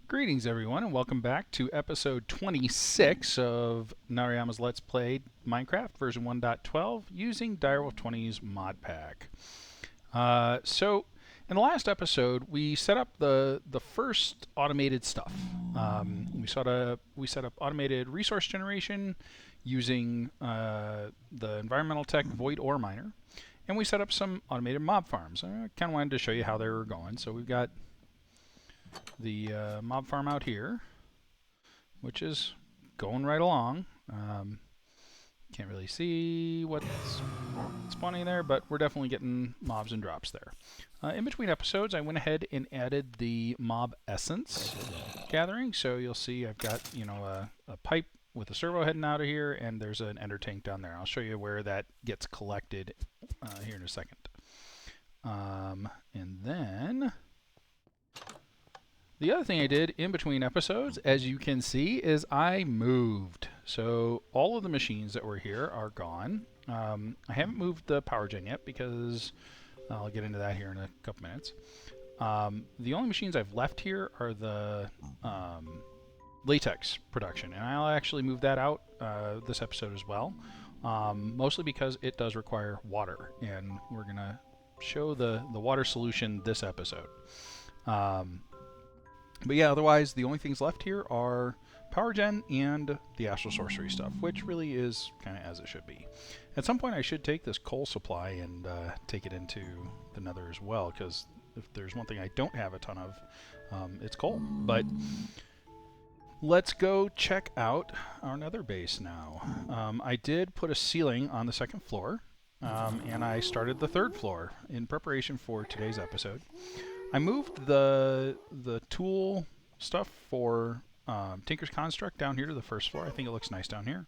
Greetings, everyone, and welcome back to episode 26 of Nariyama's Let's Play Minecraft version 1.12 using Direwolf 20's mod pack. In the last episode, we set up the first automated stuff. We set up automated resource generation using the environmental tech Void Ore Miner, and we set up some automated mob farms. I kind of wanted to show you how they were going. So we've got the mob farm out here, which is going right along. Can't really see what's spawning there, but we're definitely getting mobs and drops there. In between episodes, I went ahead and added the mob essence gathering. So you'll see I've got a pipe with a servo heading out of here, and there's an ender tank down there. I'll show you where that gets collected here in a second. And then the other thing I did in between episodes, as you can see, is I moved. So all of the machines that were here are gone. I haven't moved the power gen yet because I'll get into that here in a couple minutes. The only machines I've left here are the latex production, and I'll actually move that out this episode as well, mostly because it does require water, and we're going to show the water solution this episode. But yeah, otherwise, the only things left here are power gen and the astral sorcery stuff, which really is kind of as it should be. At some point, I should take this coal supply and take it into the Nether as well, because if there's one thing I don't have a ton of, it's coal. But let's go check out our Nether base now. I did put a ceiling on the second floor, and I started the third floor in preparation for today's episode. I moved the tool stuff for Tinker's Construct down here to the first floor. I think it looks nice down here.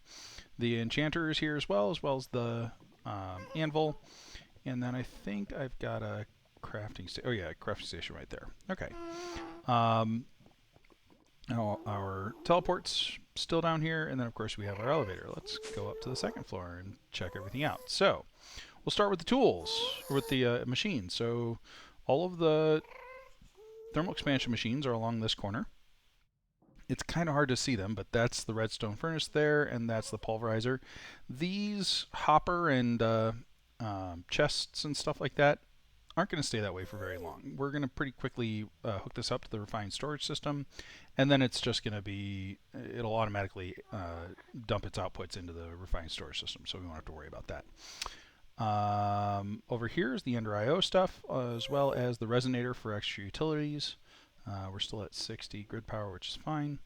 The enchanter is here as well as the anvil. And then I think I've got a crafting station. Oh yeah, crafting station right there. Okay. Now our teleport's still down here, and then of course we have our elevator. Let's go up to the second floor and check everything out. So we'll start with the tools, or with the machines. So all of the thermal expansion machines are along this corner. It's kind of hard to see them, but that's the redstone furnace there, and that's the pulverizer. These hopper and chests and stuff like that aren't going to stay that way for very long. We're going to pretty quickly hook this up to the refined storage system, and then it's just going to be, it'll automatically dump its outputs into the refined storage system, so we won't have to worry about that. Over here is the Ender IO stuff, as well as the resonator for extra utilities. We're still at 60 grid power, which is fine.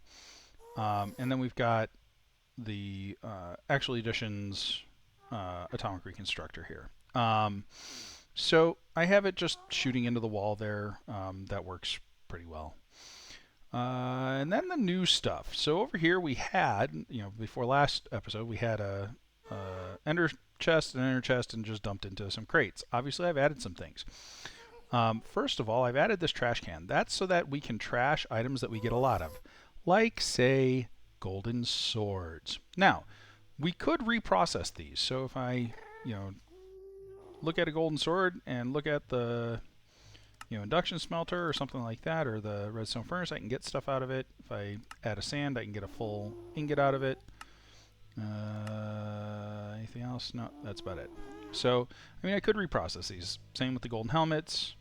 And then we've got the Actual Editions atomic reconstructor here. So I have it just shooting into the wall there. That works pretty well. And then the new stuff. So over here we had, before last episode, we had a ender chest and inner chest and just dumped into some crates. Obviously I've added some things. First of all, I've added this trash can. That's so that we can trash items that we get a lot of, like say golden swords. Now we could reprocess these. So if I look at a golden sword and look at the induction smelter or something like that, or the redstone furnace, I can get stuff out of it. If I add a sand, I can get a full ingot out of it. Anything else? No, that's about it. So, I mean, I could reprocess these. Same with the golden helmets.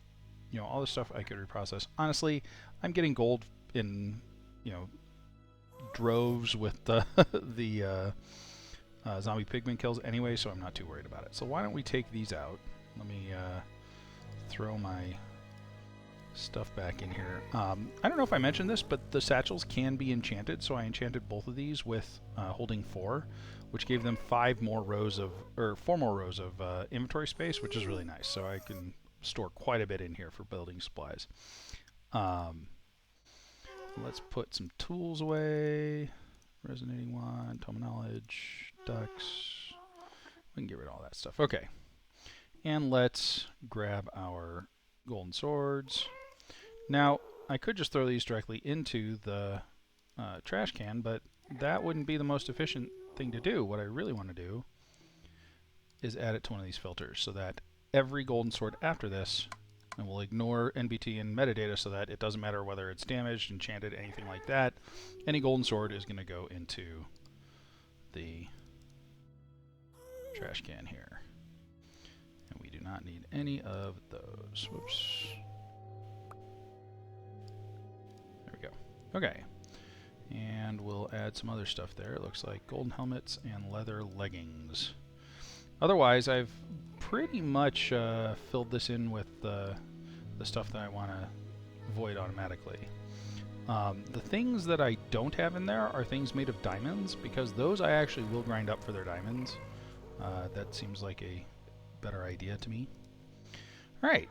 All this stuff I could reprocess. Honestly, I'm getting gold in, droves with the zombie pigman kills anyway, so I'm not too worried about it. So why don't we take these out? Let me throw my stuff back in here. I don't know if I mentioned this, but the satchels can be enchanted, so I enchanted both of these with holding 4, which gave them 4 more rows of inventory space, which is really nice. So I can store quite a bit in here for building supplies. Let's put some tools away. Resonating wand, tome of knowledge, ducks. We can get rid of all that stuff. Okay. And let's grab our golden swords. Now, I could just throw these directly into the trash can, but that wouldn't be the most efficient thing to do. What I really want to do is add it to one of these filters so that every golden sword after this And we'll ignore NBT and metadata so that it doesn't matter whether it's damaged, enchanted, anything like that. Any golden sword is going to go into the trash can here. And we do not need any of those. Whoops. There we go. Okay. And we'll add some other stuff there. It looks like golden helmets and leather leggings. Otherwise, I've pretty much filled this in with the stuff that I want to void automatically. The things that I don't have in there are things made of diamonds, because those I actually will grind up for their diamonds. That seems like a better idea to me. Alright,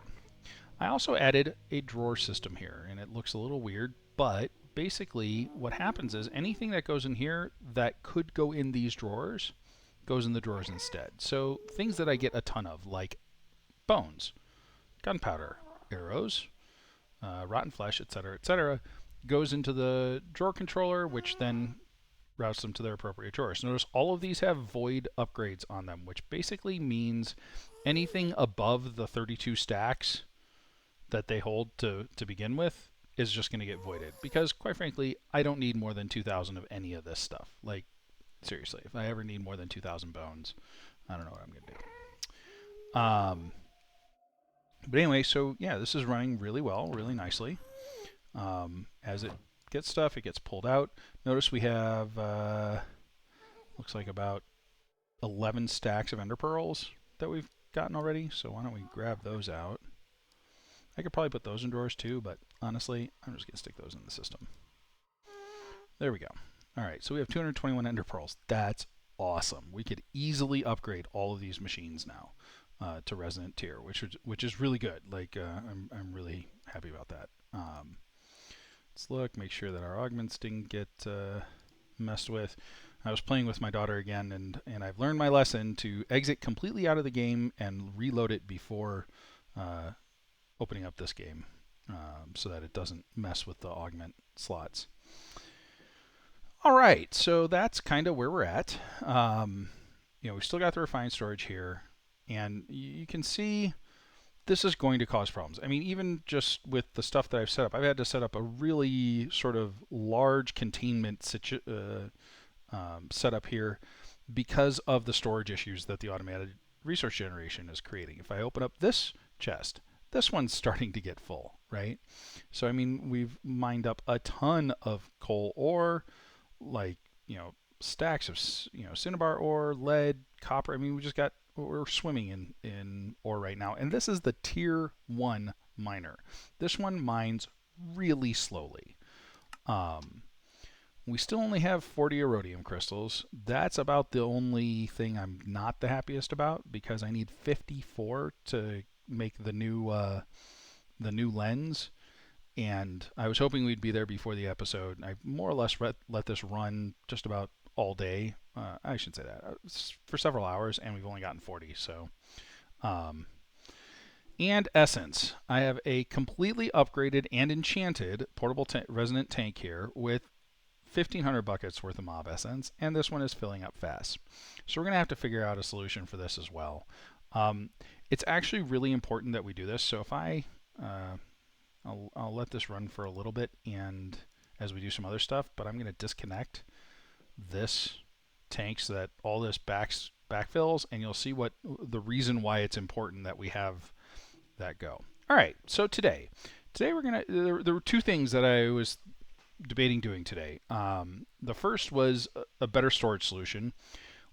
I also added a drawer system here, and it looks a little weird, but basically what happens is anything that goes in here that could go in these drawers goes in the drawers instead. So things that I get a ton of, like bones, gunpowder, arrows, rotten flesh, etc., goes into the drawer controller, which then routes them to their appropriate drawers. Notice all of these have void upgrades on them, which basically means anything above the 32 stacks that they hold to begin with is just going to get voided. Because, quite frankly, I don't need more than 2,000 of any of this stuff. Like, seriously, if I ever need more than 2,000 bones, I don't know what I'm going to do. But anyway, so yeah, this is running really well, really nicely. As it gets stuff, it gets pulled out. Notice we have, looks like about 11 stacks of ender pearls that we've gotten already. So why don't we grab those out? I could probably put those in drawers too, but honestly, I'm just going to stick those in the system. There we go. All right, so we have 221 ender pearls. That's awesome. We could easily upgrade all of these machines now to resonant tier, which is really good. Like I'm really happy about that. Let's look, make sure that our augments didn't get messed with. I was playing with my daughter again, and I've learned my lesson to exit completely out of the game and reload it before opening up this game, so that it doesn't mess with the augment slots. All right, so that's kind of where we're at. We've still got the refined storage here, and you can see this is going to cause problems. I mean, even just with the stuff that I've set up, I've had to set up a really sort of large containment setup here because of the storage issues that the automated resource generation is creating. If I open up this chest, this one's starting to get full, right? So, I mean, we've mined up a ton of coal ore, like, stacks of, cinnabar ore, lead, copper. I mean, we're swimming in ore right now. And this is the tier 1 miner. This one mines really slowly. We still only have 40 iridium crystals. That's about the only thing I'm not the happiest about, because I need 54 to make the new lens. And I was hoping we'd be there before the episode. I more or less let this run just about all day. I shouldn't say that. For several hours, and we've only gotten 40. So, and essence. I have a completely upgraded and enchanted portable resonant tank here with 1,500 buckets worth of mob essence, and this one is filling up fast. So we're going to have to figure out a solution for this as well. It's actually really important that we do this. So if I'll let this run for a little bit, and as we do some other stuff, but I'm going to disconnect this tank so that all this backfills, and you'll see what the reason why it's important that we have that go. All right, so today we're gonna. There were two things that I was debating doing today. The first was a better storage solution.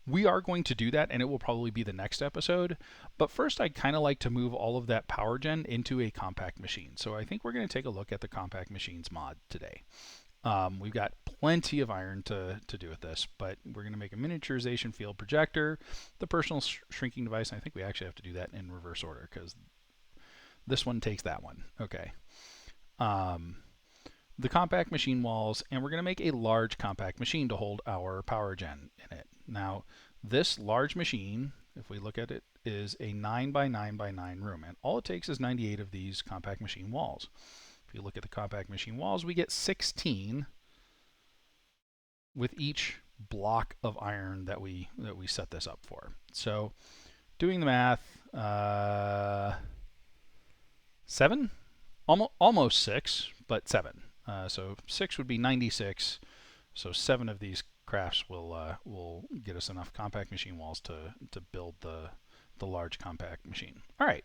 We are going to do that, and it will probably be the next episode. But first, I'd kind of like to move all of that power gen into a compact machine. So I think we're going to take a look at the compact machines mod today. We've got plenty of iron to do with this, but we're going to make a miniaturization field projector, the personal shrinking device, and I think we actually have to do that in reverse order because this one takes that one. Okay. The compact machine walls, and we're going to make a large compact machine to hold our power gen in it. Now, this large machine, if we look at it, is a 9 by 9 by 9 room, and all it takes is 98 of these compact machine walls. If you look at the compact machine walls, we get 16 with each block of iron that we set this up for. So, doing the math, 7? Almost 6, but 7. So 6 would be 96. So 7 of these crafts will get us enough compact machine walls to build the large compact machine. All right.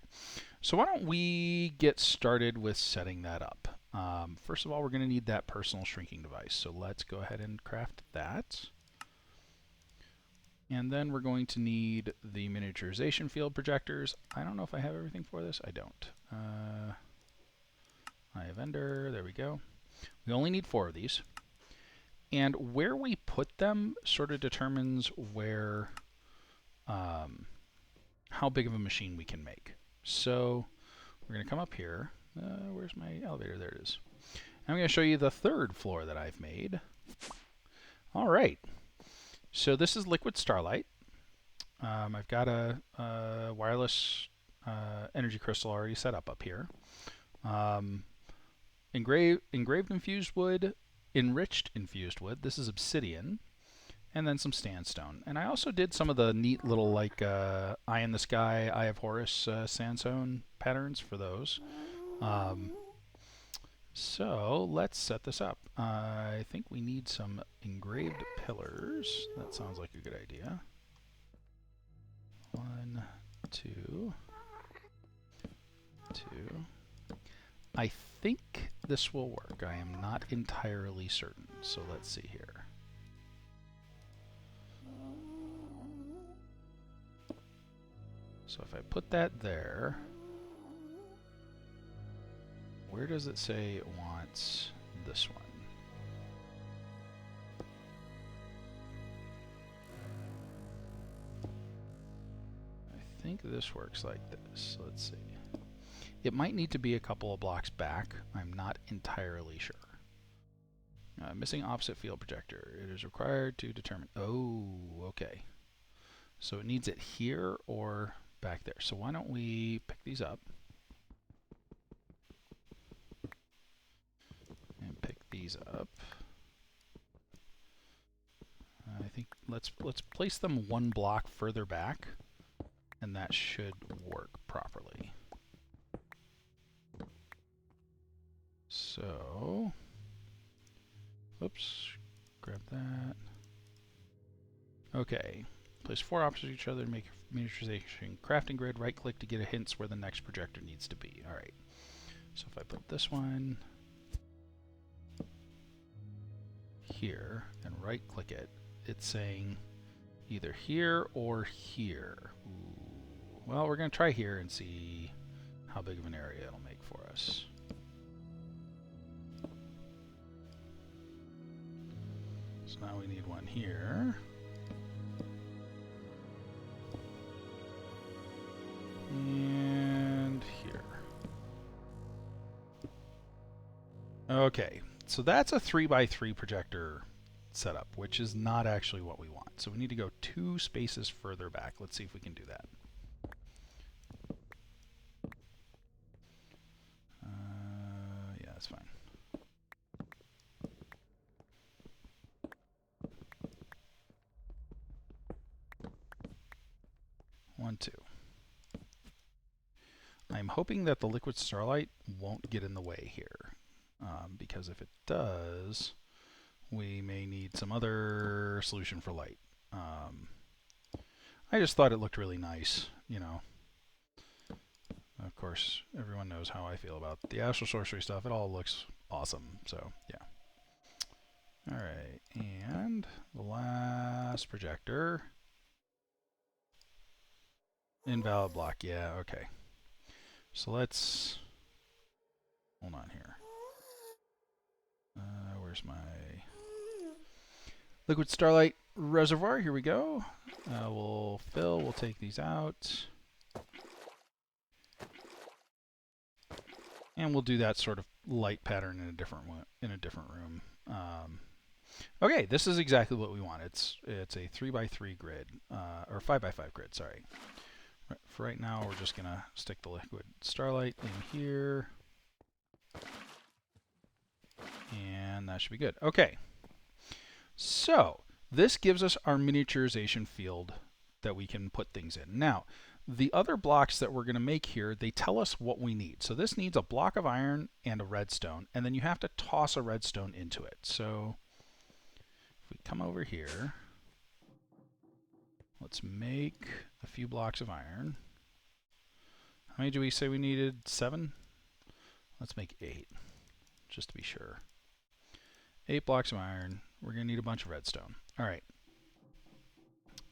So why don't we get started with setting that up? First of all, we're going to need that personal shrinking device. So let's go ahead and craft that. And then we're going to need the miniaturization field projectors. I don't know if I have everything for this. I don't. I have Ender. There we go. We only need 4 of these. And where we put them sort of determines where, how big of a machine we can make. So we're going to come up here. Where's my elevator? There it is. I'm going to show you the 3rd floor that I've made. All right. So this is Liquid Starlight. I've got a wireless energy crystal already set up here. Engraved infused wood, enriched infused wood. This is obsidian. And then some sandstone. And I also did some of the neat little like Eye in the Sky, Eye of Horus sandstone patterns for those. So let's set this up. I think we need some engraved pillars. That sounds like a good idea. 1, 2, 2. I think this will work. I am not entirely certain. So let's see here. So if I put that there, where does it say it wants this one? I think this works like this. Let's see. It might need to be a couple of blocks back. I'm not entirely sure. Missing opposite field projector. It is required to determine. Oh, okay. So it needs it here or back there. So why don't we pick these up and pick these up. I think let's place them 1 block further back, and that should work properly. So, oops, grab that. Okay, place 4 opposite each other to make miniaturization crafting grid. Right click to get a hint where the next projector needs to be. All right. So if I put this one here and right click it, it's saying either here or here. Ooh. Well, we're going to try here and see how big of an area it'll make for us. So now we need one here. And here. Okay, so that's a 3x3 projector setup, which is not actually what we want. So we need to go 2 spaces further back. Let's see if we can do that. Yeah, that's fine. One, 2. I'm hoping that the liquid starlight won't get in the way here, because if it does, we may need some other solution for light. I just thought it looked really nice, you know. Of course, everyone knows how I feel about the astral sorcery stuff. It all looks awesome, so yeah. Alright, and the last projector. Invalid block, yeah, okay. So let's, hold on here. Where's my liquid starlight reservoir? Here we go. We'll fill, we'll take these out. And we'll do that sort of light pattern in a different room. Okay, this is exactly what we want. It's a 3x3 grid, or 5x5 grid, sorry. For right now, we're just gonna stick the liquid starlight in here. And that should be good. Okay. So this gives us our miniaturization field that we can put things in. Now, the other blocks that we're going to make here, they tell us what we need. So this needs a block of iron and a redstone, and then you have to toss a redstone into it. So if we come over here, let's make a few blocks of iron. How many do we say we needed? 7? Let's make 8, just to be sure. 8 blocks of iron. We're going to need a bunch of redstone. All right.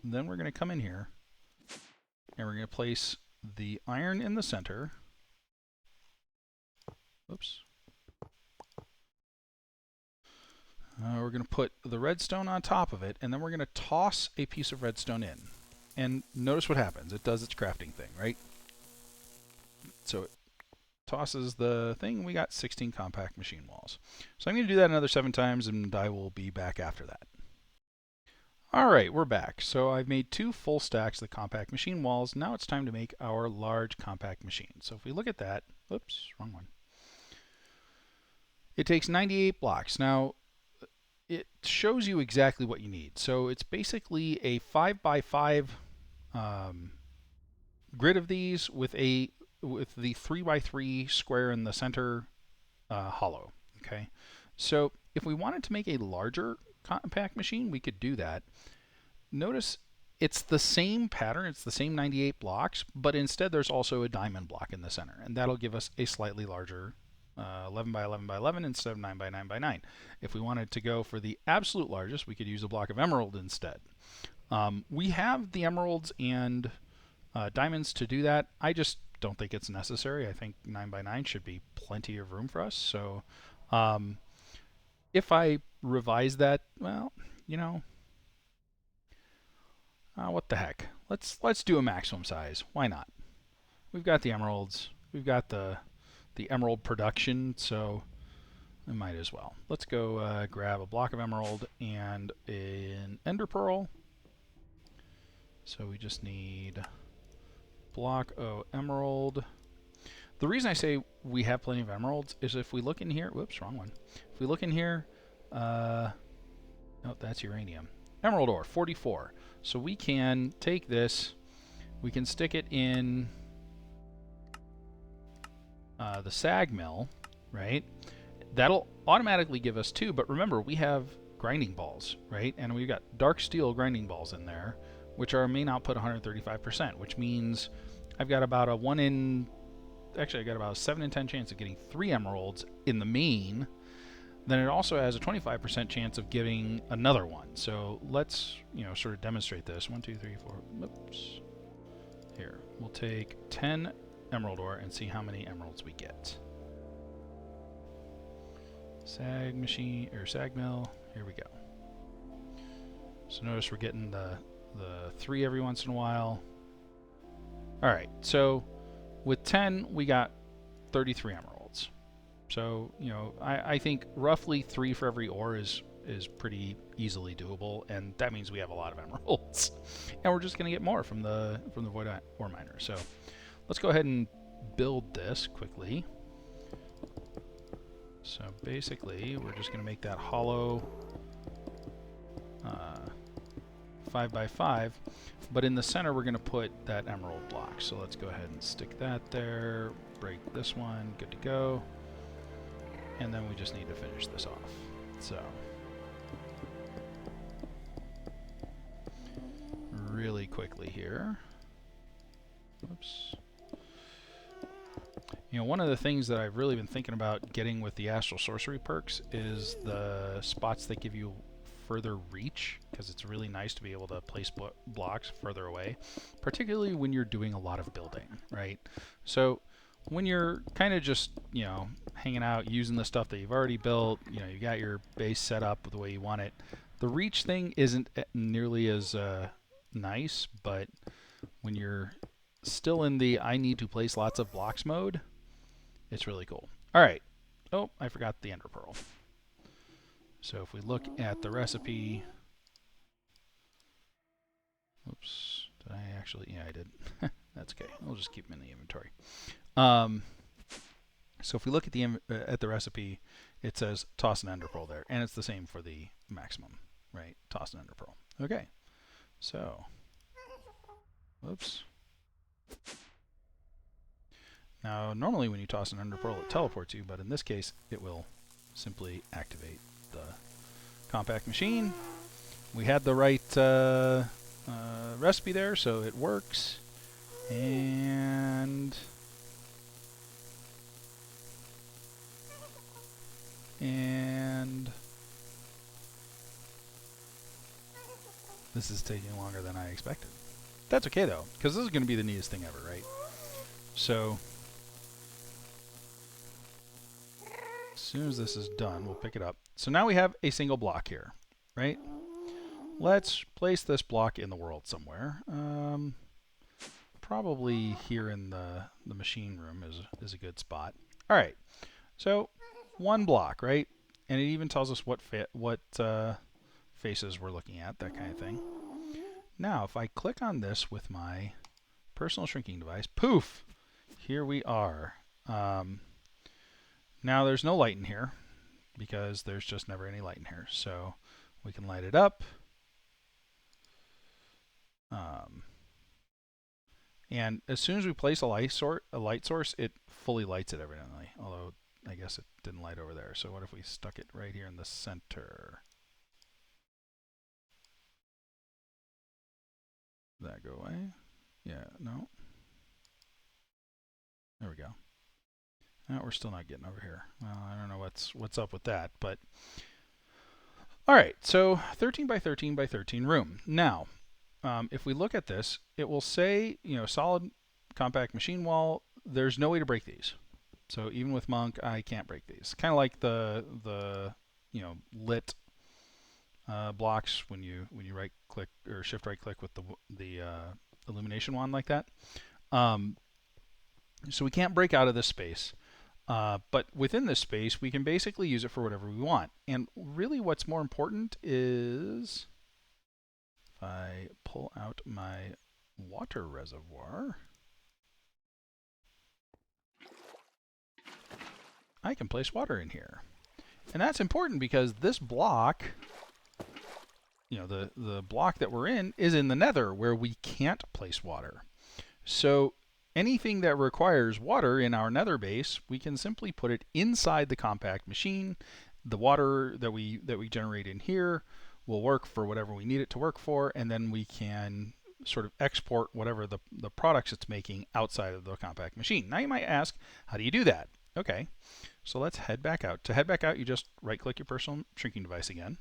Then we're going to come in here, and we're going to place the iron in the center. Oops. We're going to put the redstone on top of it, and then we're going to toss a piece of redstone in. And notice what happens. It does its crafting thing, right? So it tosses the thing. We got 16 compact machine walls. So I'm going to do that another 7 times, and I will be back after that. All right, we're back. So I've made 2 full stacks of the compact machine walls. Now it's time to make our large compact machine. So if we look at that, oops, wrong one. It takes 98 blocks. Now, it shows you exactly what you need. So it's basically a 5x5 grid of these with the 3x3 square in the center hollow. Okay, so if we wanted to make a larger compact machine, we could do that. Notice it's the same pattern, it's the same 98 blocks, but instead there's also a diamond block in the center, and that'll give us a slightly larger 11 by 11 by 11 instead of 9 by 9 by 9. If we wanted to go for the absolute largest, we could use a block of emerald instead. We have the emeralds and diamonds to do that. I just don't think it's necessary. I think 9 by 9 should be plenty of room for us. So if I revise that, well, you know, what the heck? Let's do a maximum size. Why not? We've got the emeralds. We've got the emerald production, so we might as well. Let's go grab a block of emerald and an ender pearl. So we just need block of emerald. The reason I say we have plenty of emeralds is if we look in here, whoops, wrong one. If we look in here, oh, that's uranium. Emerald ore, 44. So we can take this, we can stick it in the sag mill, right? That'll automatically give us 2, but remember, we have grinding balls, right? And we've got dark steel grinding balls in there, which are main output 135%, which means I've got about a 1 in, actually I got about a 7 in 10 chance of getting 3 emeralds in the main. Then it also has a 25% chance of getting another one. So let's, sort of demonstrate this. 1, 2, 3, 4, oops. Here, we'll take 10 emerald ore and see how many emeralds we get. Sag machine, or sag mill, here we go. So notice we're getting the 3 every once in a while. All right, so with 10, we got 33 emeralds. So, I think roughly 3 for every ore is pretty easily doable, and that means we have a lot of emeralds. And we're just going to get more from the void ore miner. So let's go ahead and build this quickly. So basically, we're just going to make that hollow 5 by 5, but in the center we're going to put that emerald block. So let's go ahead and stick that there, break this one, good to go. And then we just need to finish this off. So really quickly here. Oops. One of the things that I've really been thinking about getting with the Astral Sorcery perks is the spots that give you further reach, because it's really nice to be able to place blocks further away, particularly when you're doing a lot of building, right? So when you're kind of just, hanging out, using the stuff that you've already built, you got your base set up the way you want it, the reach thing isn't nearly as nice, but when you're still in the I need to place lots of blocks mode, it's really cool. All right. Oh, I forgot the ender pearl. So if we look at the recipe, oops, did I actually? Yeah, I did. That's okay. We'll just keep them in the inventory. So if we look at the recipe, it says toss an ender pearl there, and it's the same for the maximum, right? Toss an ender pearl. Okay. So, oops. Now, normally when you toss an ender pearl, it teleports you, but in this case, it will simply activate the compact machine. We had the right recipe there, so it works. And this is taking longer than I expected. That's okay though, because this is going to be the neatest thing ever, right? So as soon as this is done, we'll pick it up. So now we have a single block here, right? Let's place this block in the world somewhere. Probably here in the machine room is a good spot. All right, so one block, right? And it even tells us what faces we're looking at, that kind of thing. Now, if I click on this with my personal shrinking device, poof, here we are. Now there's no light in here because there's just never any light in here. So we can light it up. And as soon as we place a light source, it fully lights it evidently. Although I guess it didn't light over there. So what if we stuck it right here in the center? Did that go away? Yeah, no. There we go. No, we're still not getting over here. Well, I don't know what's up with that, but all right. So 13 by 13 by 13 room. Now, if we look at this, it will say, solid compact machine wall. There's no way to break these. So even with Monk, I can't break these. Kind of like the lit blocks when you right click or shift right click with the illumination wand like that. So we can't break out of this space. But within this space, we can basically use it for whatever we want. And really what's more important is if I pull out my water reservoir, I can place water in here. And that's important because this block, the block that we're in is in the Nether where we can't place water. So anything that requires water in our Nether base, we can simply put it inside the compact machine. The water that we generate in here will work for whatever we need it to work for, and then we can sort of export whatever the products it's making outside of the compact machine. Now you might ask, how do you do that? Okay, so let's head back out. To head back out, you just right-click your personal shrinking device again.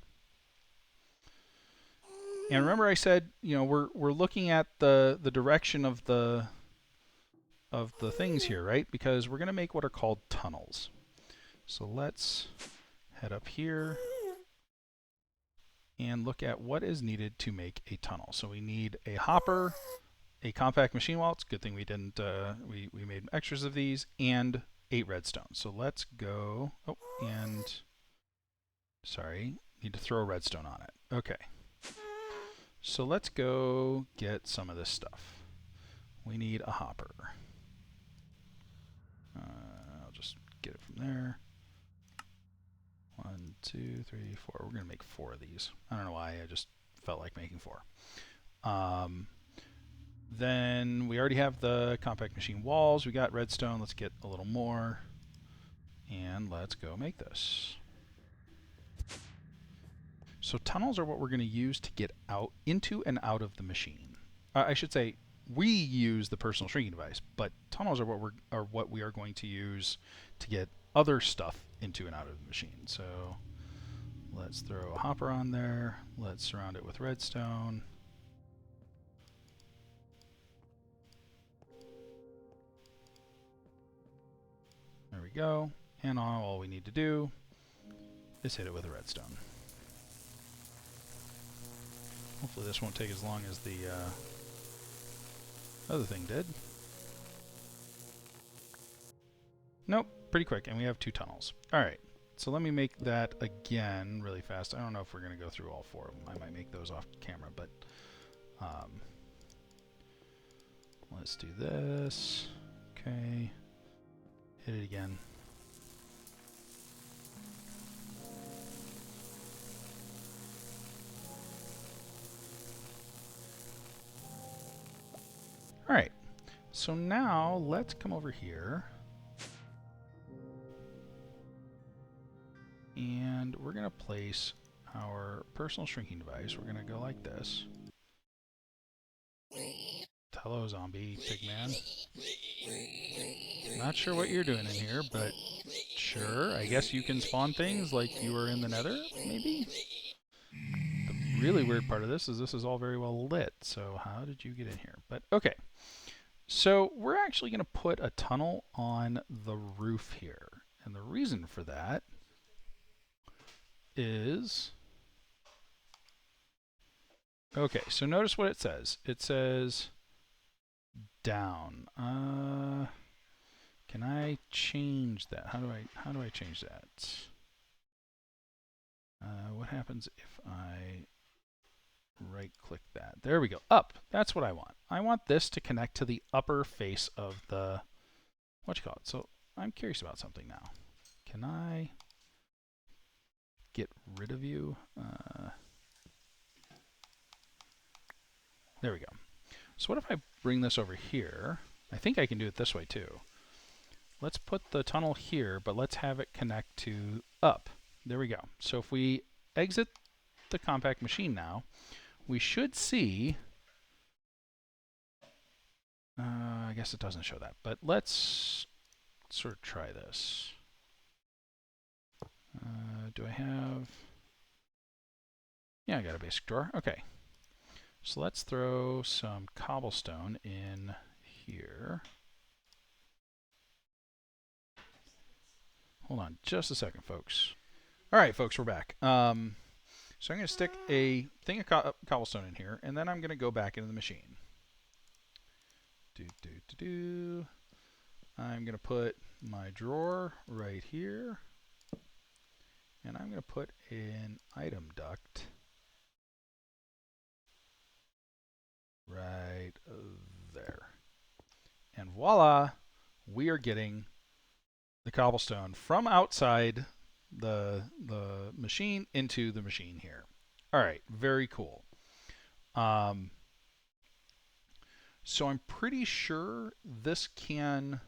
And remember I said, we're looking at the direction of the things here, right? Because we're going to make what are called tunnels. So let's head up here and look at what is needed to make a tunnel. So we need a hopper, a compact machine wall. It's a good thing we didn't, we made extras of these, and 8 redstone. So let's go, need to throw a redstone on it. Okay. So let's go get some of this stuff. We need a hopper. I'll just get it from there. 1, 2, 3, 4. We're going to make 4 of these. I don't know why, I just felt like making 4. Then we already have the compact machine walls. We got redstone. Let's get a little more. And let's go make this. So tunnels are what we're going to use to get out into and out of the machine. I should say we use the personal shrinking device, but tunnels are what we are going to use to get other stuff into and out of the machine. So let's throw a hopper on there. Let's surround it with redstone. There we go. And all we need to do is hit it with a redstone. Hopefully this won't take as long as the other thing did. Nope, pretty quick, and we have 2 tunnels. Alright, so let me make that again really fast. I don't know if we're going to go through all 4 of them. I might make those off camera, but let's do this. Okay, hit it again. Alright, So now let's come over here. And we're going to place our personal shrinking device. We're going to go like this. Hello, zombie pigman. Not sure what you're doing in here, but sure. I guess you can spawn things like you were in the Nether, maybe? The really weird part of this is all very well lit, so how did you get in here? But okay. So we're actually going to put a tunnel on the roof here. And the reason for that is... Okay, so notice what it says. It says down. Can I change that? How do I change that? What happens if I right click that? There we go. Up. That's what I want. I want this to connect to the upper face of the So I'm curious about something now. Can I get rid of you? There we go. So what if I bring this over here? I think I can do it this way too. Let's put the tunnel here, but let's have it connect to up. There we go. So if we exit the compact machine now, we should see... I guess it doesn't show that, but let's sort of try this. Do I have... Yeah, I got a basic drawer. Okay. So let's throw some cobblestone in here. Hold on just a second, folks. All right, folks, we're back. So I'm going to stick a thing of cobblestone in here, and then I'm going to go back into the machine. I'm going to put my drawer right here, and I'm going to put an item duct right there. And voila, we are getting the cobblestone from outside the machine into the machine here. All right, very cool. So I'm pretty sure this can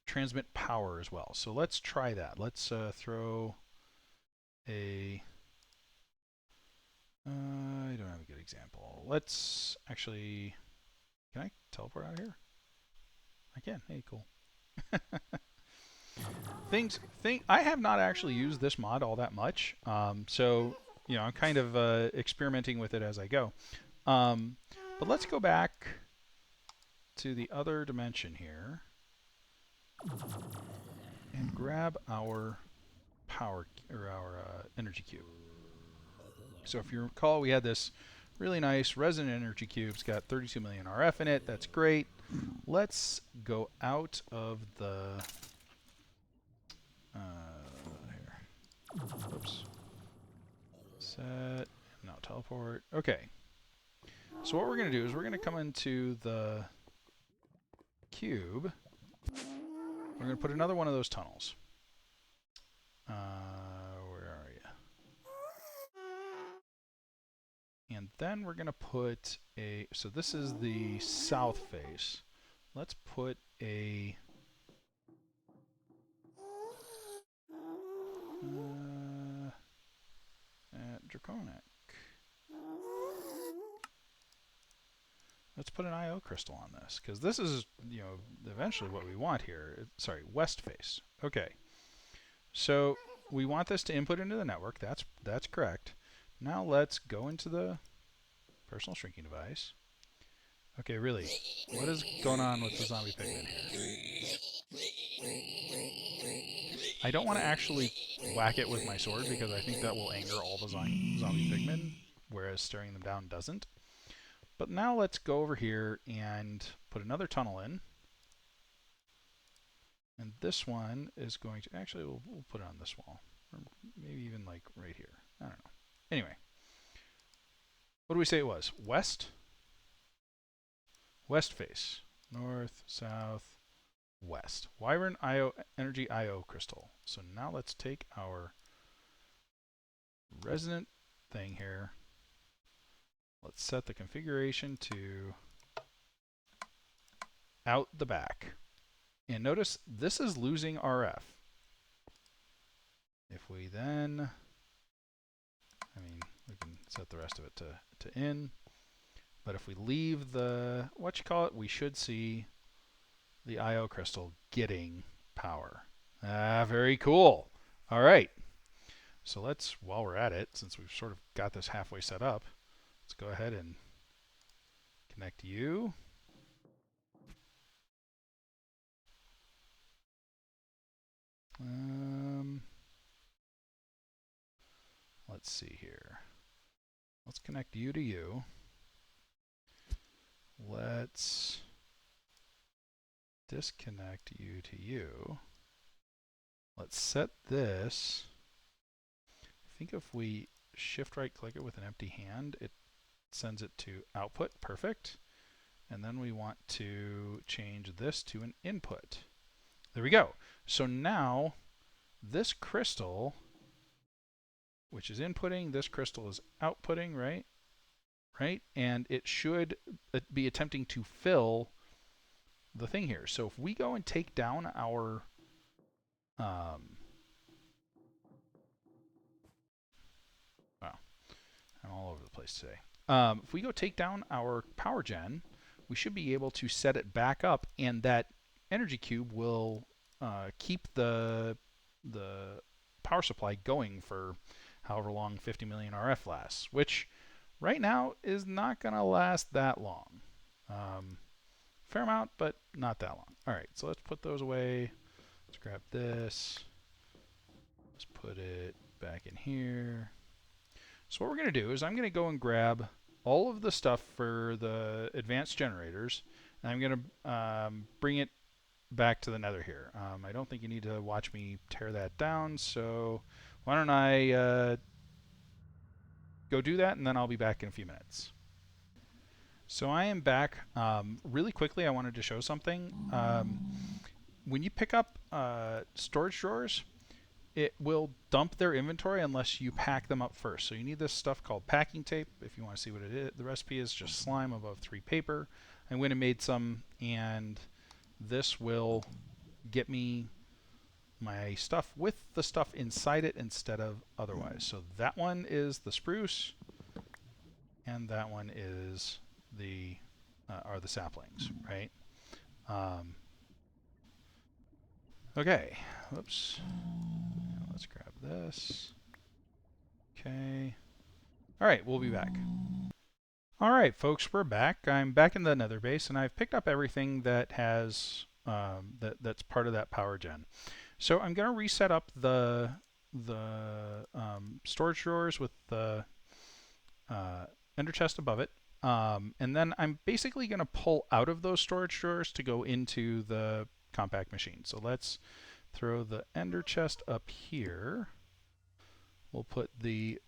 transmit power as well. So let's try that. Let's throw a... I don't have a good example. Let's actually... Can I teleport out of here? I can. Hey, cool. I have not actually used this mod all that much. So, you know, I'm kind of experimenting with it as I go. But let's go back to the other dimension here and grab our power or our energy cube. So if you recall, we had this really nice resonant energy cube. It's got 32 million RF in it. That's great. Let's go out of the here. Oops. Set. No, teleport. Okay. So what we're going to do is we're going to come into the cube. We're going to put another one of those tunnels. Where are you? And then we're going to put a... So this is the south face. Let's put a... Draconic. Let's put an IO crystal on this, because this is, you know, eventually what we want here. Sorry, west face. Okay. So we want this to input into the network. That's correct. Now let's go into the personal shrinking device. Okay, really, what is going on with the zombie pigman here? I don't want to actually whack it with my sword because I think that will anger all the zombie pigmen, whereas staring them down doesn't. But now let's go over here and put another tunnel in. And this one is going to... Actually, we'll put it on this wall. Or maybe even like right here. I don't know. Anyway. What do we say it was? West? West face. North, south, west. Wyvern IO energy IO crystal. So now let's take our resonant thing here. Let's set the configuration to out the back. And notice this is losing RF. If we then, we can set the rest of it to in. But if we leave the, we should see the IO crystal getting power. Very cool. All right. So let's, while we're at it, since we've sort of got this halfway set up, let's go ahead and connect you. Let's see here. Let's connect you to you. Let's disconnect you to you. Let's set this. I think if we shift right click it with an empty hand, it sends it to output. Perfect. And then we want to change this to an input. There we go. So now this crystal, which is inputting, this crystal is outputting, right? Right? And it should be attempting to fill the thing here. So if we go and take down our wow, I'm all over the place today. If we go take down our power gen, we should be able to set it back up, and that energy cube will keep the power supply going for however long 50 million RF lasts, which right now is not going to last that long. Fair amount, but not that long. All right, so let's put those away. Let's grab this. Let's put it back in here. So what we're going to do is I'm going to go and grab all of the stuff for the advanced generators, and I'm going to bring it back to the Nether here. I don't think you need to watch me tear that down, so why don't I go do that, and then I'll be back in a few minutes. So I am back. Really quickly, I wanted to show something. When you pick up storage drawers, it will dump their inventory unless you pack them up first. So you need this stuff called packing tape if you want to see what it is. The recipe is just slime above 3 paper. I went and made some, and this will get me my stuff with the stuff inside it instead of otherwise. So that one is the spruce, and that one is the are the saplings, right? Okay, whoops. Now let's grab this. Okay. All right, we'll be back. All right, folks, we're back. I'm back in the Nether base, and I've picked up everything that has that's part of that power gen. So I'm going to reset up the storage drawers with the ender chest above it. And then I'm basically going to pull out of those storage drawers to go into the compact machine. So let's throw the ender chest up here. We'll put the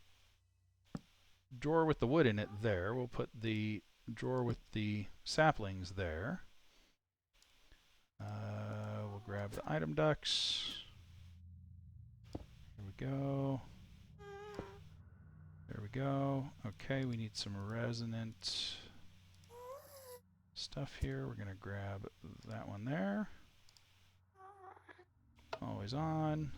drawer with the wood in it there. We'll put the drawer with the saplings there. We'll grab the item ducts. Here we go. There we go. Okay, we need some resonant stuff here. We're going to grab that one there. Always on.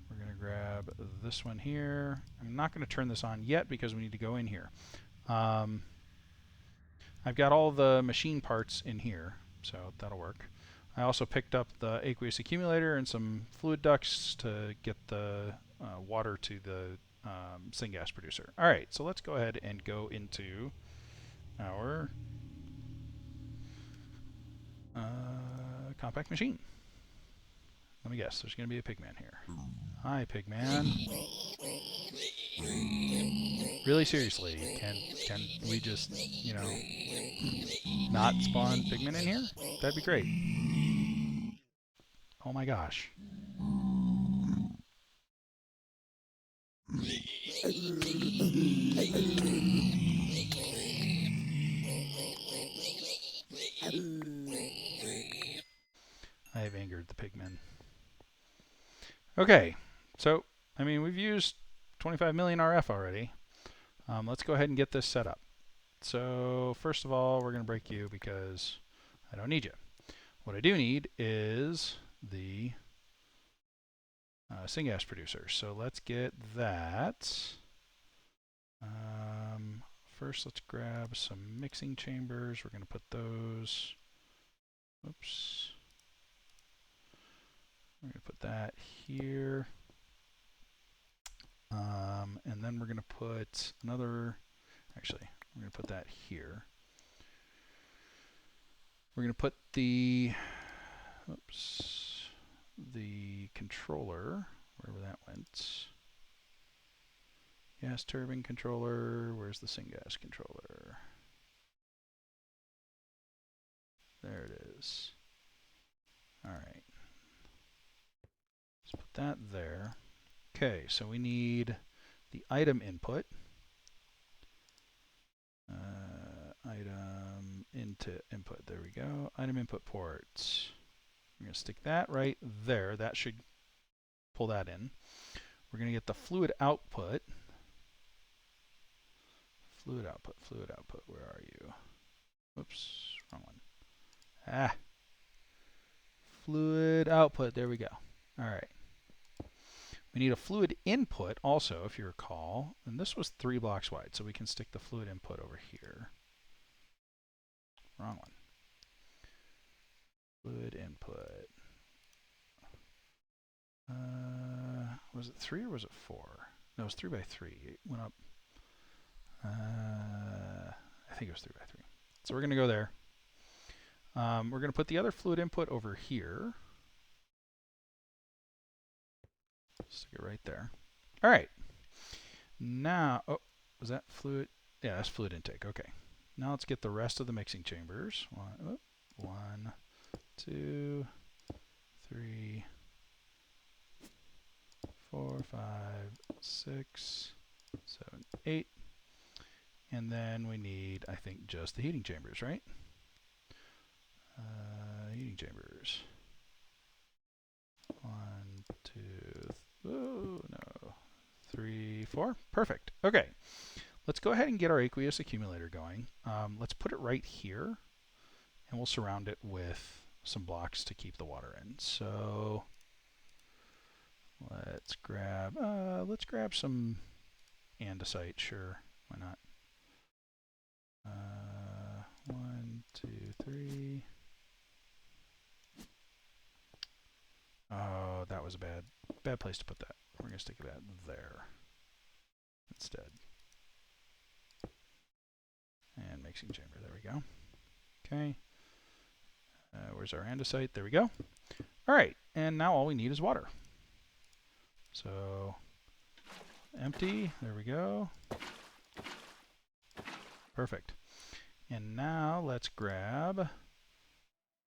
We're going to grab this one here. I'm not going to turn this on yet because we need to go in here. I've got all the machine parts in here, so that'll work. I also picked up the aqueous accumulator and some fluid ducts to get the water to the syngas producer. All right, so let's go ahead and go into our compact machine. Let me guess, there's going to be a pigman here. Hi, pigman. Really, seriously, can we just, you know, not spawn pigmen in here? That'd be great. Oh my gosh. I have angered the pigmen. Okay, so, I mean, we've used 25 million RF already. Let's go ahead and get this set up. So, first of all, we're going to break you because I don't need you. What I do need is the syngas producer. So let's get that. First, let's grab some mixing chambers. We're going to put those. Oops. We're going to put that here. And then we're going to put another. Actually, we're going to put that here. We're going to put the. Oops. The controller, wherever that went. Gas turbine controller. Where's the Syngas controller? There it is. All right. Let's put that there. Okay, so we need the item input. Item into input. There we go. Item input ports. We're going to stick that right there. That should pull that in. We're going to get the fluid output. Fluid output, fluid output. Where are you? Oops, wrong one. Ah. Fluid output. There we go. All right. We need a fluid input also, if you recall. And this was 3 blocks wide, so we can stick the fluid input over here. Wrong one. Fluid input. Was it 3 or was it 4? No, it was 3 by 3. It went up. I think it was 3 by 3. So we're going to go there. We're going to put the other fluid input over here. Stick it right there. All right. Now, oh, was that fluid? Yeah, that's fluid intake. Okay. Now let's get the rest of the mixing chambers. 1, 2, 3, 4, 5, 6, 7, 8. And then we need, I think, just the heating chambers, right? Heating chambers. 1, 2, oh no, 3, 4. Perfect. Okay. Let's go ahead and get our aqueous accumulator going. Let's put it right here, and we'll surround it with some blocks to keep the water in. So let's grab some andesite. Sure, why not? 1, 2, 3. Oh, that was a bad place to put that. We're gonna stick that there instead. And mixing chamber. There we go. Okay. Where's our andesite? There we go. All right, and now all we need is water. So empty. There we go. Perfect. And now let's grab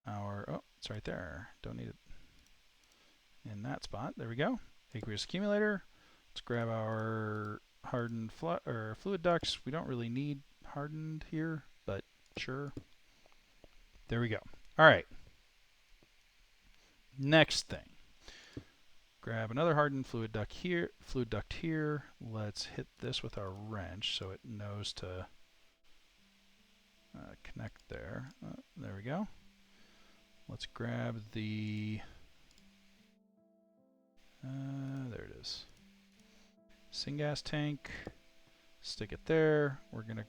our, oh, it's right there. Don't need it in that spot. There we go. Aqueous accumulator. Let's grab our hardened fluid ducts. We don't really need hardened here, but sure. There we go. All right. Next thing. Grab another hardened fluid duct here. Let's hit this with our wrench so it knows to connect there. There we go. Let's grab the there it is. Syngas tank. Stick it there. We're gonna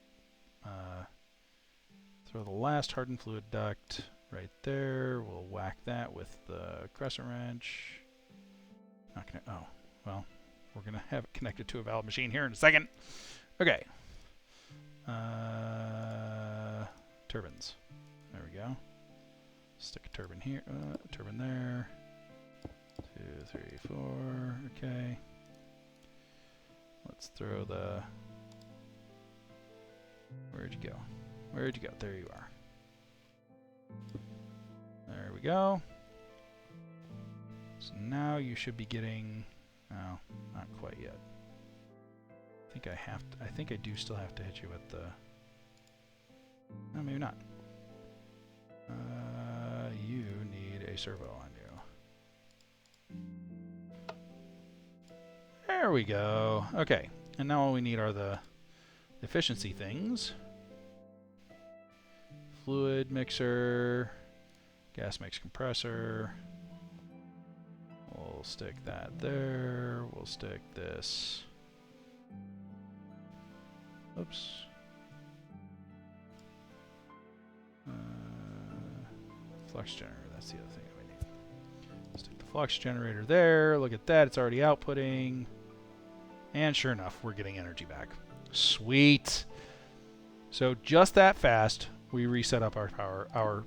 throw the last hardened fluid duct right there. We'll whack that with the crescent wrench. Not gonna. Oh, well, we're gonna have it connected to a valve machine here in a second. Okay. Turbines. There we go. Stick a turbine here. Turbine there. 2, 3, 4. Okay. Let's throw the. Where'd you go? Where'd you go? There you are. There we go. So now you should be getting. Oh, not quite yet. I think I do still have to hit you with the. No, maybe not. You need a servo on you. There we go. Okay, and now all we need are the efficiency things. Fluid mixer. Gas mix compressor. We'll stick that there. We'll stick this. Oops. Flux generator, that's the other thing that we need. Stick the flux generator there. Look at that, it's already outputting. And sure enough, we're getting energy back. Sweet. So just that fast, we reset up our power, our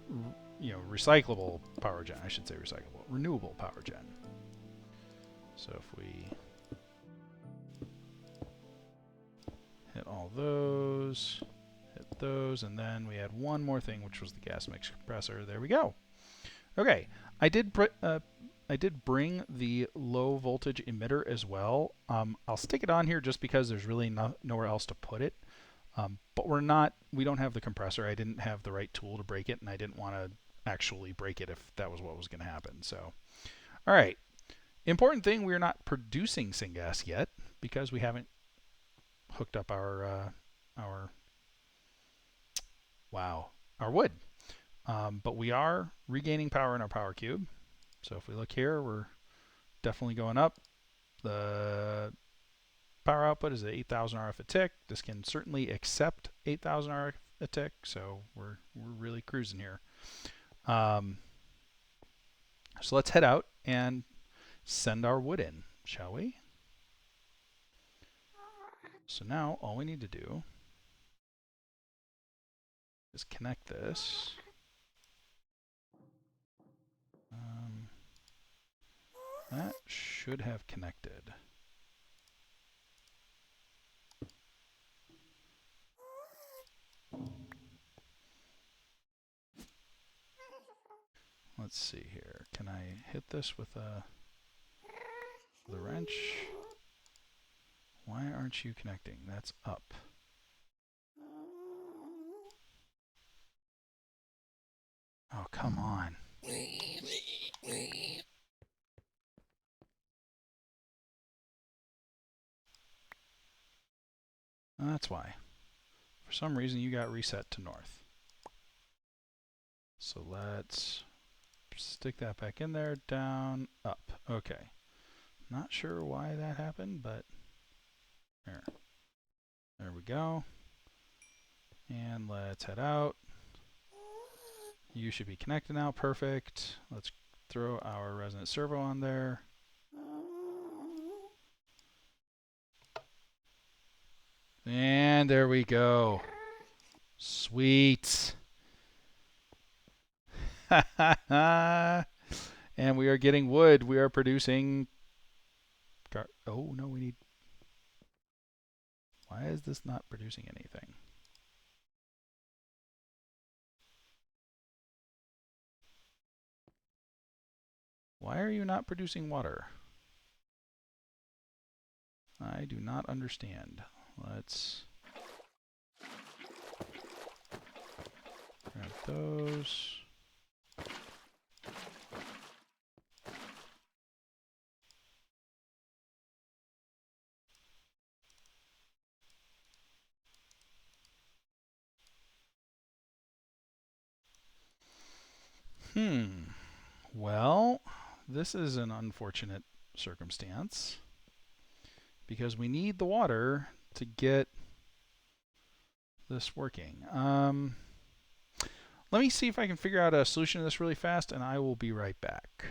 recyclable power gen. I should say recyclable, renewable power gen. So if we hit all those, hit those, and then we had one more thing, which was the gas mix compressor. There we go. Okay, I did bring the low voltage emitter as well. I'll stick it on here just because there's really nowhere else to put it. But we don't have the compressor. I didn't have the right tool to break it, and I didn't want to actually break it if that was what was going to happen. So, all right. Important thing, we're not producing syngas yet because we haven't hooked up our wood. But we are regaining power in our power cube. So if we look here, we're definitely going up. The power output is at 8,000 RF a tick. This can certainly accept 8,000 RF a tick, so we're really cruising here. So let's head out and send our wood in, shall we? So now all we need to do is connect this. That should have connected. Let's see here. Can I hit this with the wrench? Why aren't you connecting? That's up. Oh, come on. That's why. For some reason, you got reset to north. So let's stick that back in there, down, up. Okay. Not sure why that happened, but there we go. And let's head out. You should be connected now. Perfect. Let's throw our resonant servo on there. And there we go. Sweet. And we are getting wood. We are producing... Oh, no, we need... Why is this not producing anything? Why are you not producing water? I do not understand. Let's grab those. Well, this is an unfortunate circumstance because we need the water to get this working. Let me see if I can figure out a solution to this really fast, and I will be right back.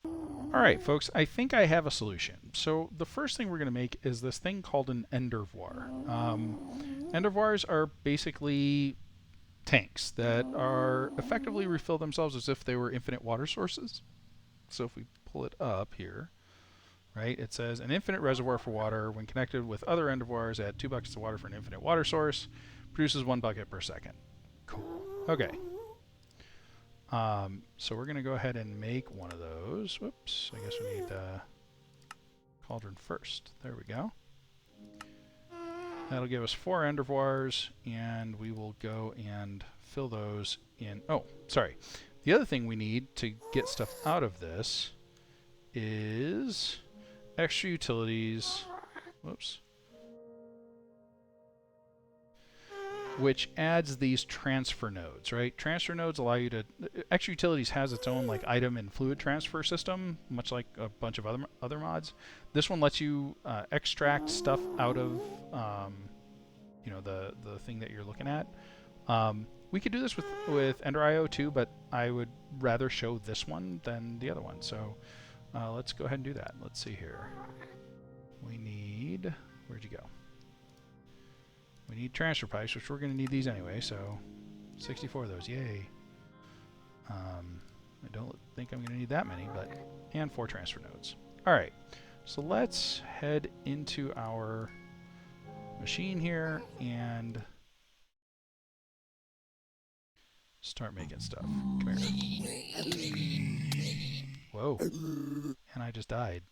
Alright, folks, I think I have a solution. So the first thing we're going to make is this thing called an endervoir. Endervoirs are basically tanks that are effectively refill themselves as if they were infinite water sources. So if we pull it up here, right, it says an infinite reservoir for water. When connected with other endervoirs, add 2 buckets of water for an infinite water source. Produces 1 bucket per second. Cool. Okay. So we're going to go ahead and make one of those. Whoops, I guess we need cauldron first. There we go. That'll give us 4 endervoirs, and we will go and fill those in. Oh, sorry. The other thing we need to get stuff out of this is extra utilities. Whoops. which adds these transfer nodes, right? Transfer nodes allow you to. Extra Utilities has its own like item and fluid transfer system, much like a bunch of other mods. This one lets you extract stuff out of the thing that you're looking at. We could do this with Ender.io too, but I would rather show this one than the other one. So let's go ahead and do that. Let's see here. We need. Where'd you go? We need transfer pipes, which we're going to need these anyway, so 64 of those, yay. I don't think I'm going to need that many, but, and 4 transfer nodes. Alright, so let's head into our machine here and start making stuff. Come here. Whoa. And I just died.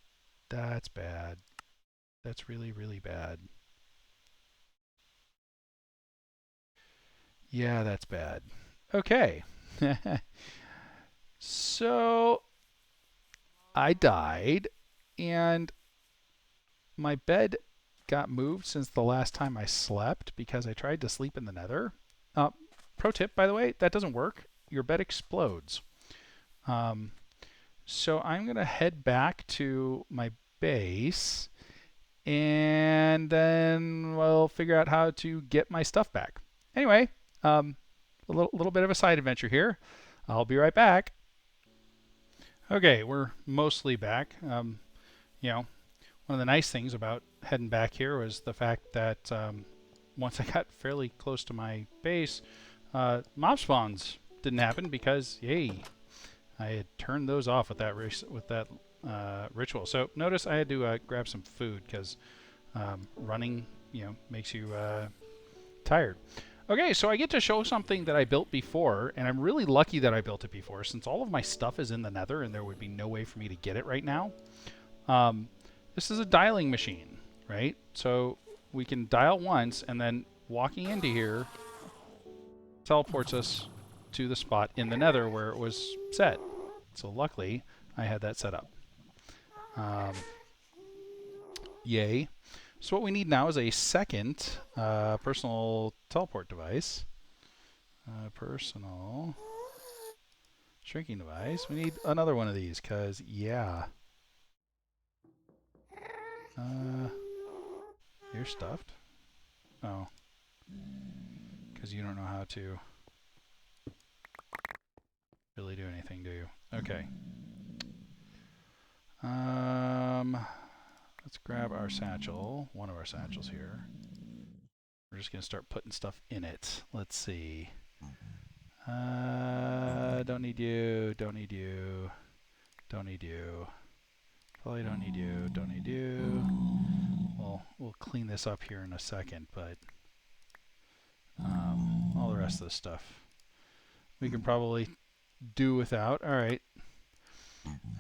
That's bad. That's really, really bad. Yeah, that's bad. Okay. So I died, and my bed got moved since the last time I slept because I tried to sleep in the Nether. Pro tip, by the way, that doesn't work. Your bed explodes. So I'm going to head back to my base, and then we'll figure out how to get my stuff back. Anyway, a little bit of a side adventure here. I'll be right back. Okay, we're mostly back. One of the nice things about heading back here was the fact that once I got fairly close to my base, mob spawns didn't happen because, yay, I had turned those off with that ritual. So notice I had to grab some food because running, makes you tired. Okay, so I get to show something that I built before, and I'm really lucky that I built it before, since all of my stuff is in the Nether, and there would be no way for me to get it right now. This is a dialing machine, right? So we can dial once, and then walking into here teleports us to the spot in the Nether where it was set. So luckily, I had that set up. Yay. So what we need now is a second personal teleport device. Personal shrinking device. We need another one of these because, yeah. You're stuffed? Oh. Because you don't know how to really do anything, do you? Okay. Let's grab our satchel, one of our satchels here. We're just going to start putting stuff in it. Let's see. Don't need you, don't need you, don't need you. Probably don't need you, don't need you. Well, we'll clean this up here in a second, but all the rest of this stuff we can probably do without. Alright.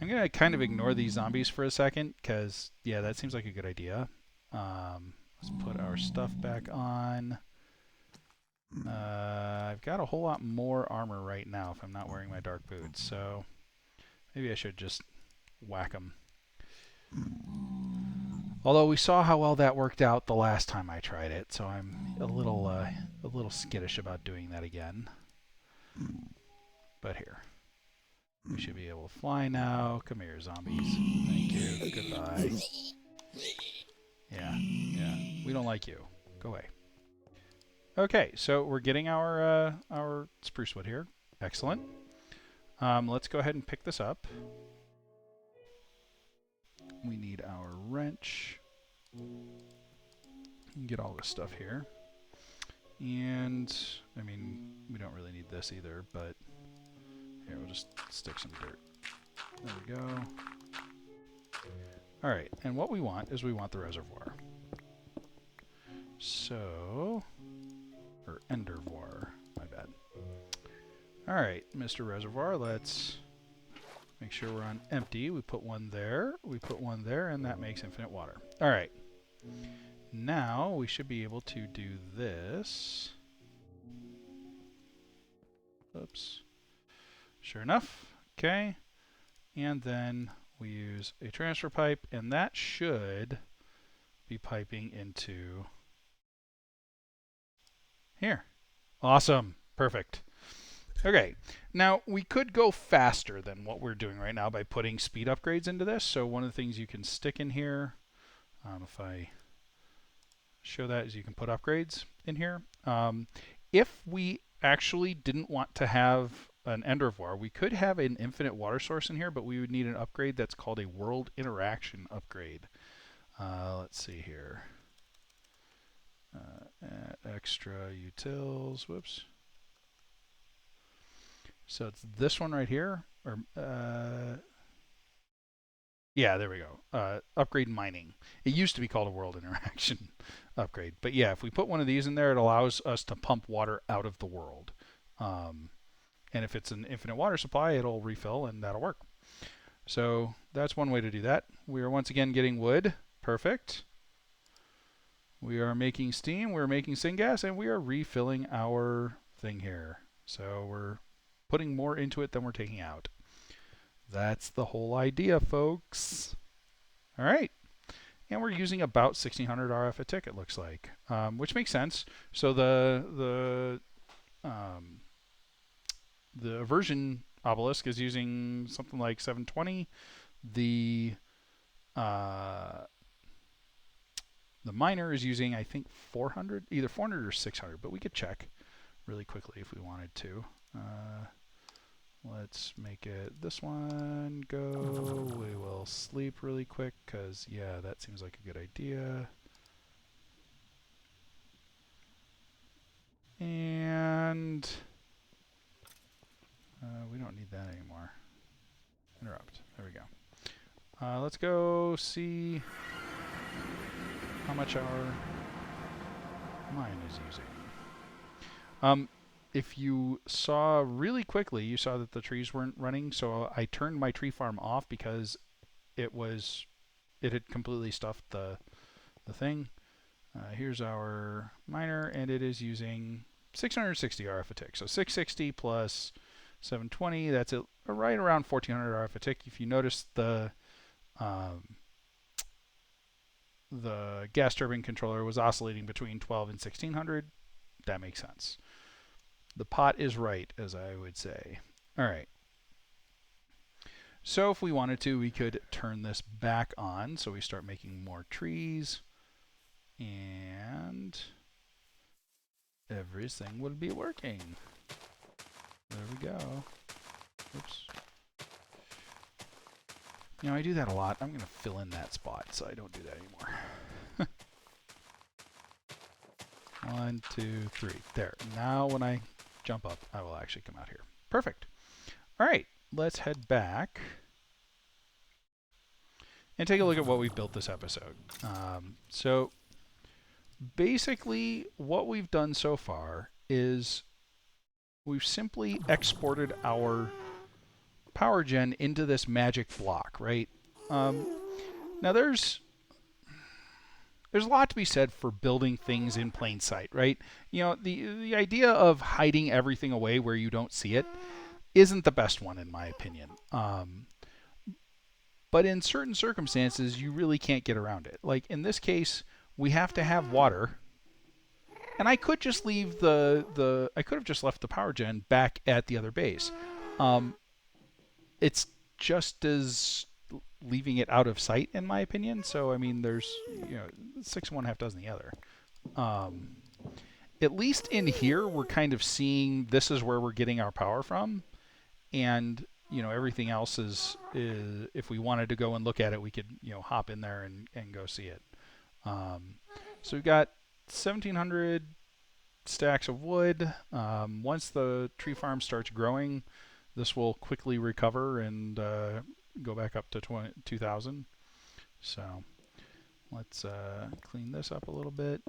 I'm going to kind of ignore these zombies for a second, because, yeah, that seems like a good idea. Let's put our stuff back on. I've got a whole lot more armor right now if I'm not wearing my dark boots, so maybe I should just whack them. Although we saw how well that worked out the last time I tried it, so I'm a little skittish about doing that again. But here. We should be able to fly now. Come here, zombies. Thank you. Goodbye. Yeah. We don't like you. Go away. Okay, so we're getting our spruce wood here. Excellent. Let's go ahead and pick this up. We need our wrench. Get all this stuff here. And, I mean, we don't really need this either, but here, we'll just stick some dirt. There we go. Alright, and what we want is we want the reservoir. So, or endervoir, my bad. Alright, Mr. Reservoir, let's make sure we're on empty. We put one there, and that makes infinite water. Alright. Now, we should be able to do this. Oops. Sure enough. Okay. And then we use a transfer pipe, and that should be piping into here. Awesome. Perfect. Okay. Now, we could go faster than what we're doing right now by putting speed upgrades into this. So one of the things you can stick in here, if I show that, is you can put upgrades in here. If we actually didn't want to have an end reservoir, we could have an infinite water source in here, but we would need an upgrade that's called a world interaction upgrade. Let's see here. Extra utils. Whoops. So it's this one right here, or yeah, there we go. Upgrade mining. It used to be called a world interaction upgrade, but yeah, if we put one of these in there, it allows us to pump water out of the world. And if it's an infinite water supply, it'll refill and that'll work. So that's one way to do that. We are once again getting wood. Perfect. We are making steam, we're making syngas, and we are refilling our thing here. So we're putting more into it than we're taking out. That's the whole idea, folks. All right. And we're using about 1600 RF a tick, it looks like, which makes sense. So the aversion obelisk is using something like 720. The miner is using, I think, 400, either 400 or 600, but we could check really quickly if we wanted to. Let's make it this one go. We will sleep really quick because, yeah, that seems like a good idea. And we don't need that anymore. Interrupt. There we go. Let's go see how much our mine is using. If you saw really quickly, you saw that the trees weren't running, so I turned my tree farm off because it had completely stuffed the thing. Here's our miner, and it is using 660 RF a tick. So 660 plus 720, that's right around 1400 RF a tick. If you notice the gas turbine controller was oscillating between 12 and 1600, that makes sense. The pot is right, as I would say. All right. So if we wanted to, we could turn this back on. So we start making more trees. And everything would be working. There we go. Oops. You know, I do that a lot. I'm going to fill in that spot so I don't do that anymore. 1, 2, 3. There. Now when I jump up, I will actually come out here. Perfect. All right, let's head back and take a look at what we've built this episode. So basically what we've done so far is we've simply exported our power gen into this magic block, right? Now there's a lot to be said for building things in plain sight, right? You know, the idea of hiding everything away where you don't see it isn't the best one in my opinion. But in certain circumstances, you really can't get around it. Like in this case, we have to have water. And I could just leave I could have just left the power gen back at the other base. It's just as leaving it out of sight in my opinion. So I mean, there's 6 and 1/2 dozen the other. At least in here, we're kind of seeing this is where we're getting our power from, and everything else is if we wanted to go and look at it, we could hop in there and go see it. So we've got 1,700 stacks of wood. Once the tree farm starts growing, this will quickly recover and go back up to 2,000. So let's clean this up a little bit.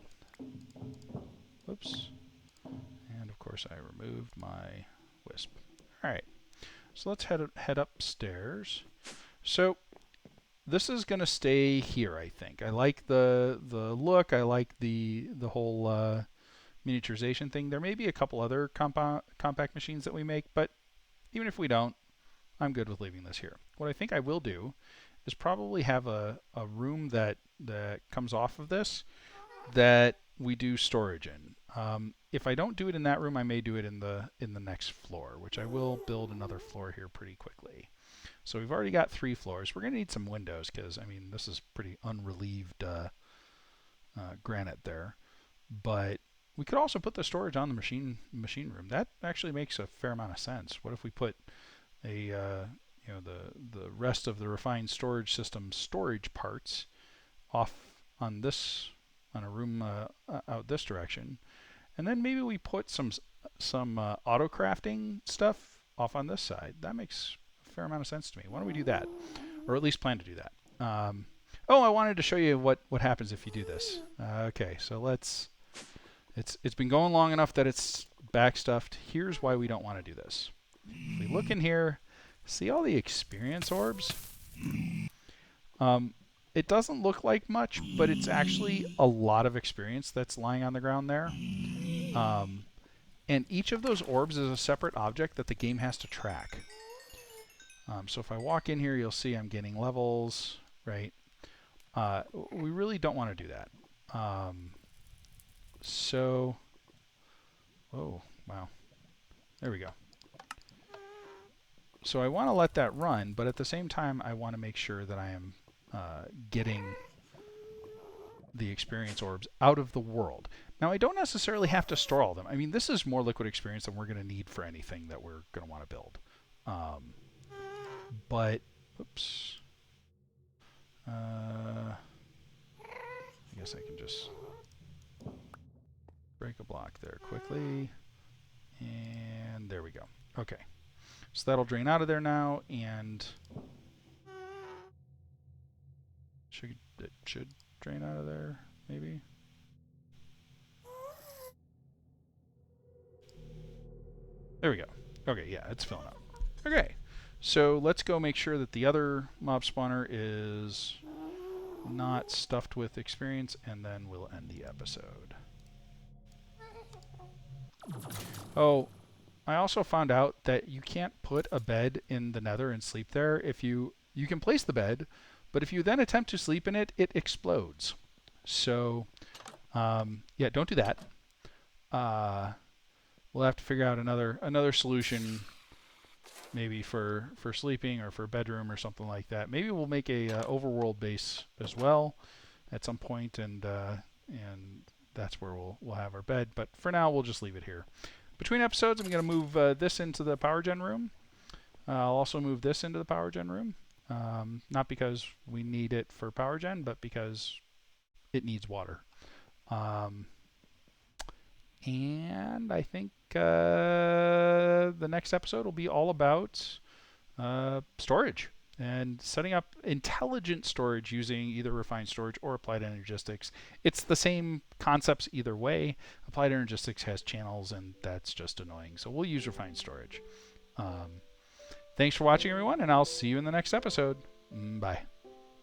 Whoops. And of course I removed my wisp. All right. So let's head upstairs. So this is going to stay here, I think. I like the look. I like the whole miniaturization thing. There may be a couple other compact machines that we make, but even if we don't, I'm good with leaving this here. What I think I will do is probably have a room that comes off of this that we do storage in. If I don't do it in that room, I may do it in the next floor, which I will build another floor here pretty quickly. So we've already got 3 floors. We're going to need some windows because, I mean, this is pretty unrelieved granite there. But we could also put the storage on the machine room. That actually makes a fair amount of sense. What if we put a the rest of the refined storage system storage parts off on this on a room out this direction, and then maybe we put some auto crafting stuff off on this side. That makes a fair amount of sense to me. Why don't we do that, or at least plan to do that? Oh, I wanted to show you what happens if you do this. Okay, so let's. It's been going long enough that it's backstuffed. Here's why we don't want to do this. If we look in here, see all the experience orbs? It doesn't look like much, but it's actually a lot of experience that's lying on the ground there. And each of those orbs is a separate object that the game has to track. So if I walk in here, you'll see I'm getting levels, right? We really don't want to do that. So, oh, wow. There we go. So I want to let that run, but at the same time, I want to make sure that I am getting the experience orbs out of the world. Now, I don't necessarily have to store all of them. I mean, this is more liquid experience than we're going to need for anything that we're going to want to build. But, oops. I guess I can just break a block there quickly. And there we go. Okay. So that'll drain out of there now, and it should drain out of there, maybe. There we go. Okay, yeah, it's filling up. Okay, so let's go make sure that the other mob spawner is not stuffed with experience, and then we'll end the episode. Oh, I also found out that you can't put a bed in the Nether and sleep there. If you can place the bed, but if you then attempt to sleep in it, it explodes. So, yeah, don't do that. We'll have to figure out another solution, maybe for sleeping or for a bedroom or something like that. Maybe we'll make a overworld base as well at some point, and that's where we'll have our bed. But for now, we'll just leave it here. Between episodes, I'm going to move this into the power gen room. I'll also move this into the power gen room. Not because we need it for power gen, but because it needs water. And I think the next episode will be all about storage and setting up intelligent storage using either refined storage or applied energistics. It's the same concepts either way. Applied energistics has channels, and that's just annoying. So we'll use refined storage. Thanks for watching, everyone, and I'll see you in the next episode. Bye.